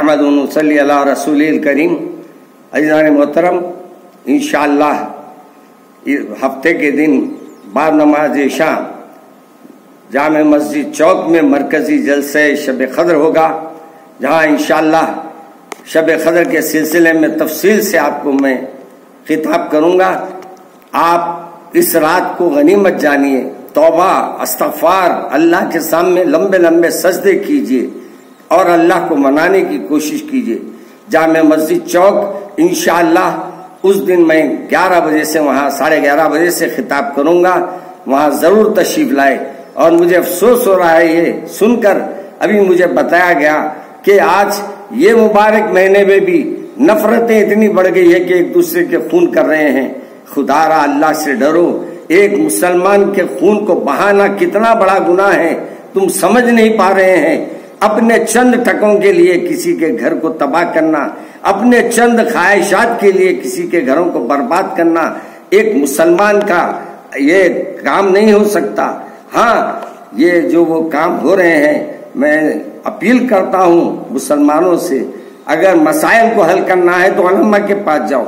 नहमदुहु व नसल्ली अला रसूलिल करीम। अज़ीज़ान मोहतरम, इंशाअल्लाह हफ्ते के दिन बाद नमाज इशा जामे मस्जिद चौक में मरकजी जलसे शब क़द्र होगा, जहाँ इंशाअल्लाह शब क़द्र के सिलसिले में तफसील से आपको मैं खिताब करूँगा। आप इस रात को गनीमत जानिए, तौबा इस्तग़फ़ार, अल्लाह के सामने लंबे लंबे सजदे कीजिए और अल्लाह को मनाने की कोशिश कीजिए। जामे मस्जिद चौक इंशाअल्लाह उस दिन मैं 11 बजे से वहाँ 11:30 बजे से खिताब करूँगा, वहाँ ज़रूर तशरीफ लाए। और मुझे अफसोस हो रहा है ये सुनकर, अभी मुझे बताया गया कि आज ये मुबारक महीने में भी नफरतें इतनी बढ़ गई है कि एक दूसरे के खून कर रहे हैं। खुदारा अल्लाह से डरो, एक मुसलमान के खून को बहाना कितना बड़ा गुनाह है, तुम समझ नहीं पा रहे हैं। अपने चंद टकों के लिए किसी के घर को तबाह करना, अपने चंद ख्वाहिशात के लिए किसी के घरों को बर्बाद करना एक मुसलमान का ये काम नहीं हो सकता। हाँ, ये जो वो काम हो रहे हैं, मैं अपील करता हूँ मुसलमानों से, अगर मसाइल को हल करना है तो उलमा के पास जाओ,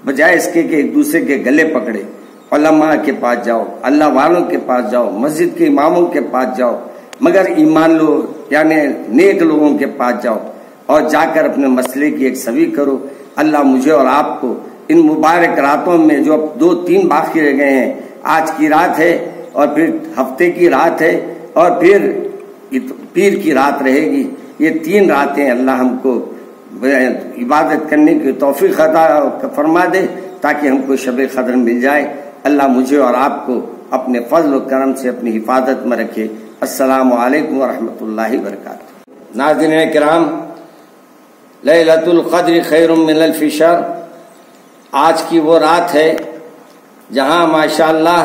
बजाय इसके कि एक दूसरे के गले पकड़े। उलमा के पास जाओ, अल्लाह वालों के पास जाओ, मस्जिद के इमामों के पास जाओ, मगर ईमान लो यानी नेक लोगों के पास जाओ और जाकर अपने मसले की एक सवी करो। अल्लाह मुझे और आपको इन मुबारक रातों में जो 2-3 बाकी रह गए हैं, आज की रात है और फिर हफ्ते की रात है और फिर पीर की रात रहेगी, ये 3 रातें अल्लाह हमको इबादत करने की तौफीक अता फरमा दे ताकि हमको शब क़द्र मिल जाए। अल्लाह मुझे और आपको अपने फजल व करम से अपनी हिफाजत में रखे। अस्सलामु अलैकुम व रहमतुल्लाहि व बरकातुहू। नाज़रीन किराम, लैलतुल क़द्र खैरुम मिन अल्फ़ि शहर, आज की वो रात है जहाँ माशाअल्लाह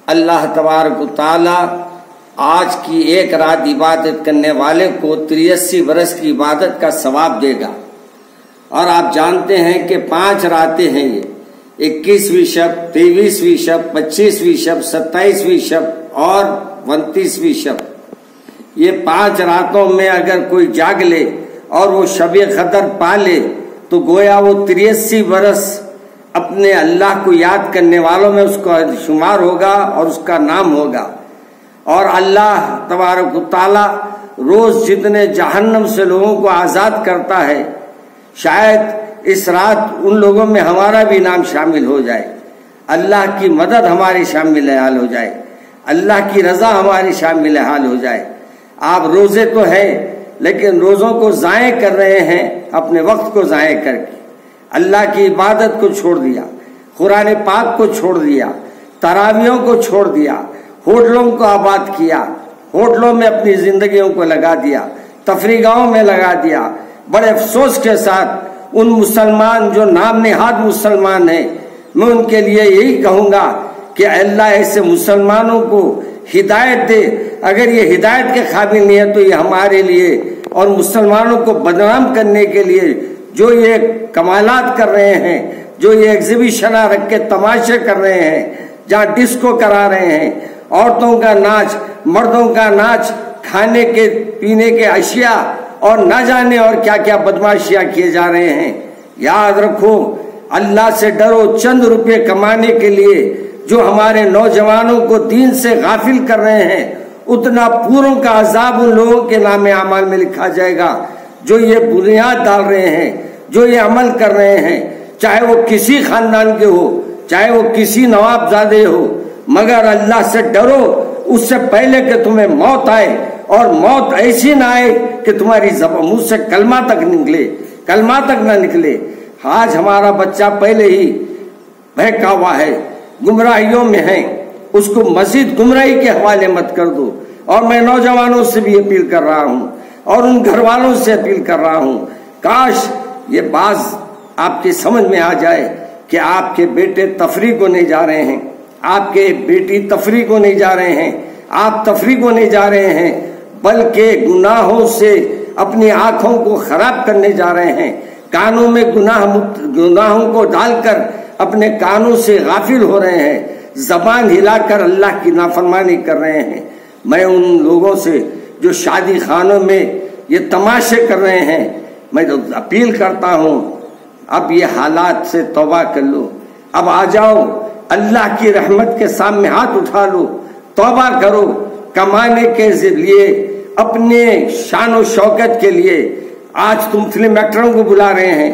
अल्लाह तबारक व तआला आज की एक रात इबादत करने वाले को 83 बरस की इबादत का सवाब देगा। और आप जानते हैं कि 5 रातें हैं ये, 21वीं शब, 23वीं शब, 25वीं शब, 27वीं शब और 29वीं शब। ये 5 रातों में अगर कोई जाग ले और वो शब क़द्र पा ले तो गोया वो 83 बरस अपने अल्लाह को याद करने वालों में उसका शुमार होगा और उसका नाम होगा। और अल्लाह तबारक व तआला रोज जितने जहन्नम से लोगों को आजाद करता है, शायद इस रात उन लोगों में हमारा भी नाम शामिल हो जाए, अल्लाह की मदद हमारी शामिल हाल हो जाए, अल्लाह की रजा हमारी शामिल हाल हो जाए। आप रोजे तो है लेकिन रोजों को ज़ाये कर रहे हैं, अपने वक्त को ज़ाये करके अल्लाह की इबादत को छोड़ दिया, कुरान पाक को छोड़ दिया, तरावियों को छोड़ दिया, होटलों को आबाद किया, होटलों में अपनी जिंदगियों को लगा दिया, तफरीगाहों में लगा दिया। बड़े अफसोस के साथ उन मुसलमान जो नाम नेहाद मुसलमान हैं, मैं उनके लिए यही कहूँगा कि अल्लाह ऐसे मुसलमानों को हिदायत दे। अगर ये हिदायत के काबिल नहीं है तो ये हमारे लिए और मुसलमानों को बदनाम करने के लिए जो ये कमालात कर रहे हैं, जो ये एग्जीबिशन रख के तमाशे कर रहे हैं, जहाँ डिस्को करा रहे हैं, औरतों का नाच, मर्दों का नाच, खाने के पीने के अशिया और ना जाने और क्या क्या बदमाशियां किए जा रहे हैं। याद रखो, अल्लाह से डरो। चंद रुपए कमाने के लिए जो हमारे नौजवानों को दीन से गाफिल कर रहे हैं, उतना पूरों का अजाब उन लोगों के नामे अमाल में लिखा जाएगा जो ये बुनियाद डाल रहे हैं, जो ये अमल कर रहे हैं, चाहे वो किसी खानदान के हो, चाहे वो किसी नवाबजादे हो। मगर अल्लाह से डरो उससे पहले कि तुम्हें मौत आए, और मौत ऐसी ना आए कि तुम्हारी मुंह से कलमा तक ना निकले। आज हमारा बच्चा पहले ही बहका हुआ है, गुमराहियों में है, उसको मजीद गुमराही के हवाले मत कर दो। और मैं नौजवानों से भी अपील कर रहा हूँ और उन घर वालों से अपील कर रहा हूँ, काश ये बात आपकी समझ में आ जाए कि आपके बेटे तफरीह को नहीं जा रहे हैं, आपके बेटी तफरीह को नहीं जा रहे हैं, आप तफरीह को नहीं जा रहे हैं, बल्कि गुनाहों से अपनी आंखों को खराब करने जा रहे हैं। कानों में गुनाहों को डालकर अपने कानों से गाफिल हो रहे हैं, जबान हिलाकर अल्लाह की नाफरमानी कर रहे हैं। मैं उन लोगों से जो शादी खानों में ये तमाशे कर रहे हैं, میں تو اپیل کرتا ہوں اب یہ حالات سے توبہ کر لو، اب آ جاؤ اللہ کی رحمت کے سامنے ہاتھ اٹھا لو، توبہ کرو، کمانے کے لیے، اپنے شان و شوکت کے لیے۔ آج تم فلم ایکٹروں کو بلا رہے ہیں،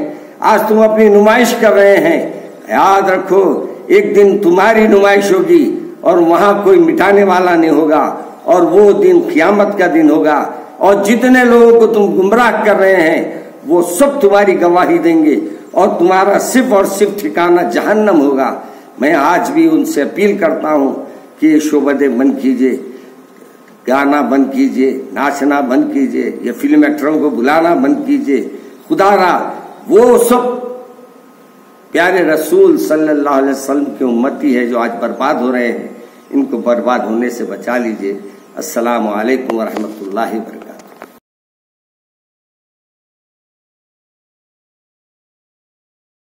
آج تم اپنی نمائش کر رہے ہیں، یاد رکھو ایک دن تمہاری نمائش ہوگی اور وہاں کوئی مٹانے والا نہیں ہوگا، اور وہ دن قیامت کا دن ہوگا، اور جتنے لوگوں کو تم گمراہ کر رہے ہیں وہ سب تمہاری گواہی دیں گے، اور تمہارا صرف اور صرف ٹھکانہ جہنم ہوگا۔ میں آج بھی ان سے اپیل کرتا ہوں کہ یہ شعبدے بند کیجئے، گانا بند کیجئے، ناچنا بند کیجئے، یہ فلم ایکٹروں کو بلانا بند کیجئے۔ خدا را وہ سب پیارے رسول صلی اللہ علیہ وسلم کی امتی ہے جو آج برباد ہو رہے ہیں، ان کو برباد ہونے سے بچا لیجئے۔ السلام علیکم ورحمۃ اللہ وبرکاتہ۔